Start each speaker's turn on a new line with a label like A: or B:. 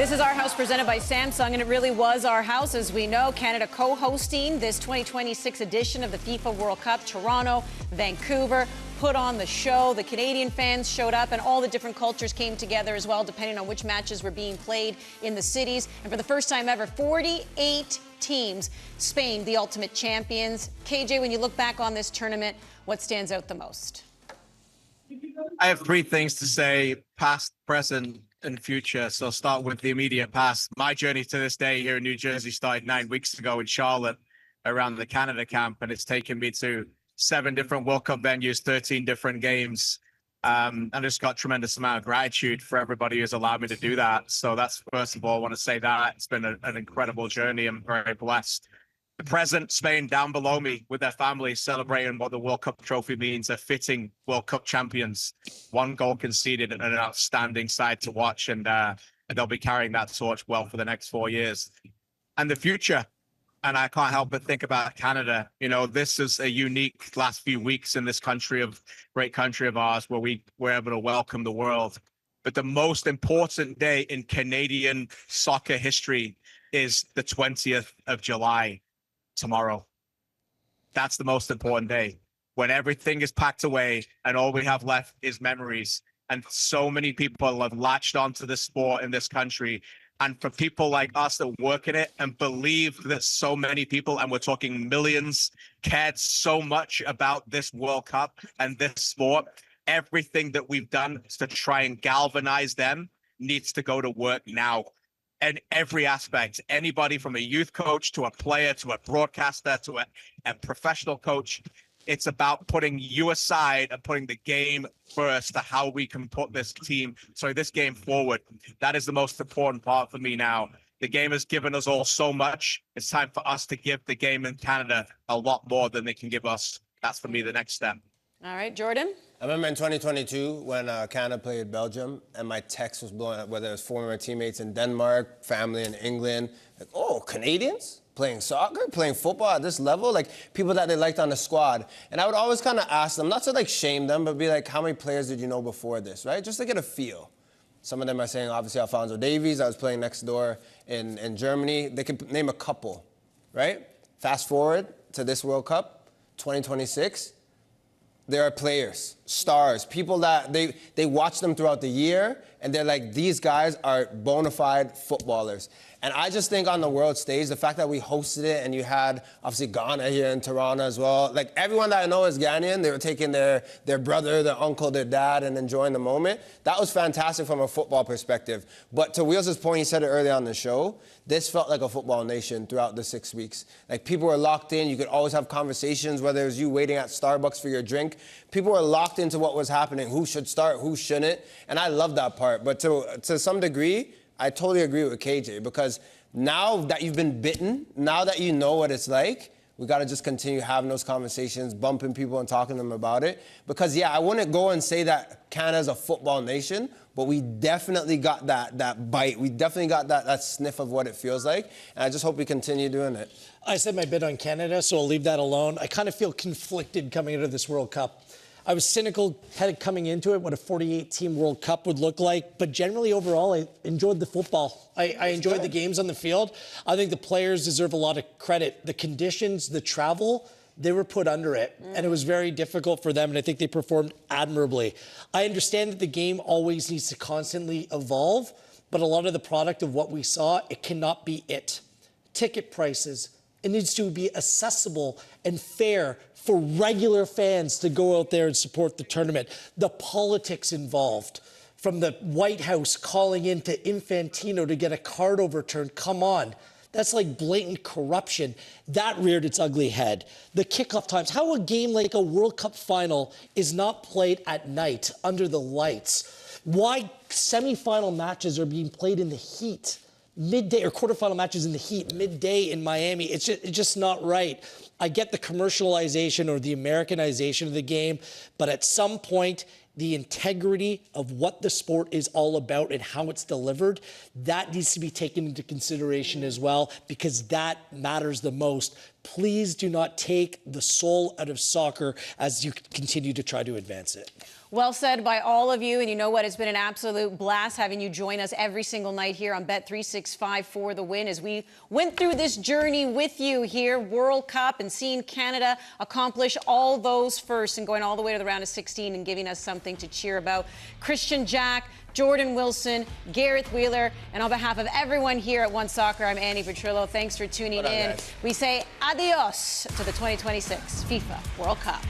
A: This is Our House presented by Samsung, and it really was our house. As we know, Canada co-hosting this 2026 edition of the FIFA World Cup. Toronto, Vancouver put on the show. The Canadian fans showed up, and all the different cultures came together as well, depending on which matches were being played in the cities. And for the first time ever, 48 teams, Spain, the ultimate champions. KJ, when you look back on this tournament, what stands out the most?
B: I have three things to say: past, present, and future. So I'll start with the immediate past. My journey to this day here in New Jersey started 9 weeks ago in Charlotte around the Canada camp, and it's taken me to 7 different World Cup venues, 13 different games. And I just got tremendous amount of gratitude for everybody who's allowed me to do that. So that's, first of all, I want to say that it's been an incredible journey. I'm very blessed. The present, Spain down below me with their families celebrating what the World Cup trophy means. They're fitting World Cup champions. 1 goal conceded and an outstanding side to watch. And they'll be carrying that torch well for the next 4 years. And the future, and I can't help but think about Canada. You know, this is a unique last few weeks in this great country of ours, where we were able to welcome the world. But the most important day in Canadian soccer history is the 20th of July. Tomorrow. That's the most important day, when everything is packed away and all we have left is memories. And so many people have latched onto this sport in this country. And for people like us that work in it and believe that so many people, and we're talking millions, cared so much about this World Cup and this sport, everything that we've done to try and galvanize them needs to go to work now. And every aspect, anybody from a youth coach to a player to a broadcaster to a professional coach, it's about putting you aside and putting the game first to how we can put this game forward. That is the most important part for me now. The game has given us all so much. It's time for us to give the game in Canada a lot more than they can give us. That's, for me, the next step.
A: All right, Jordan?
C: I remember in 2022 when Canada played Belgium, and my text was blowing up, whether it was former teammates in Denmark, family in England, like, oh, Canadians playing soccer, playing football at this level, like people that they liked on the squad. And I would always kind of ask them, not to like shame them, but be like, how many players did you know before this, right? Just to get a feel. Some of them are saying, obviously, Alphonso Davies. I was playing next door in Germany. They could name a couple, right? Fast forward to this World Cup, 2026. There are players, stars, people that they watch them throughout the year, and they're like, these guys are bona fide footballers. And I just think on the world stage, the fact that we hosted it and you had, obviously, Ghana here in Toronto as well. Like, everyone that I know is Ghanaian. They were taking their brother, their uncle, their dad, and enjoying the moment. That was fantastic from a football perspective. But to Wheels' point, he said it earlier on the show, this felt like a football nation throughout the 6 weeks. Like, people were locked in. You could always have conversations, whether it was you waiting at Starbucks for your drink. People were locked into what was happening, who should start, who shouldn't. And I love that part. But to some degree, I totally agree with KJ, because now that you've been bitten, now that you know what it's like, we got to just continue having those conversations, bumping people and talking to them about it. Because, yeah, I wouldn't go and say that Canada's a football nation, but we definitely got that bite. We definitely got that sniff of what it feels like. And I just hope we continue doing it.
D: I said my bit on Canada, so I'll leave that alone. I kind of feel conflicted coming into this World Cup. I was cynical coming into it, what a 48-team World Cup would look like. But generally, overall, I enjoyed the football. I enjoyed the games on the field. I think the players deserve a lot of credit. The conditions, the travel, they were put under it. And it was very difficult for them, and I think they performed admirably. I understand that the game always needs to constantly evolve, but a lot of the product of what we saw, it cannot be it. Ticket prices, it needs to be accessible and fair for regular fans to go out there and support the tournament. The politics involved, from the White House calling in to Infantino to get a card overturned. Come on. That's like blatant corruption. That reared its ugly head. The kickoff times. How a game like a World Cup final is not played at night under the lights. Why semifinal matches are being played in the heat midday, or quarterfinal matches in the heat midday in Miami. It's just not right. I get the commercialization or the Americanization of the game, but at some point, the integrity of what the sport is all about and how it's delivered, that needs to be taken into consideration as well, because that matters the most. please do not take the soul out of soccer as you continue to try to advance it.
A: Well said by all of you. And you know what? It's been an absolute blast having you join us every single night here on Bet365 for the win as we went through this journey with you here, World Cup, and seeing Canada accomplish all those firsts and going all the way to the round of 16 and giving us something to cheer about. Christian Jack, Jordan Wilson, Gareth Wheeler, and on behalf of everyone here at One Soccer, I'm Annie Petrillo. Thanks for tuning in.
C: Guys?
A: We say adios to the 2026 FIFA World Cup.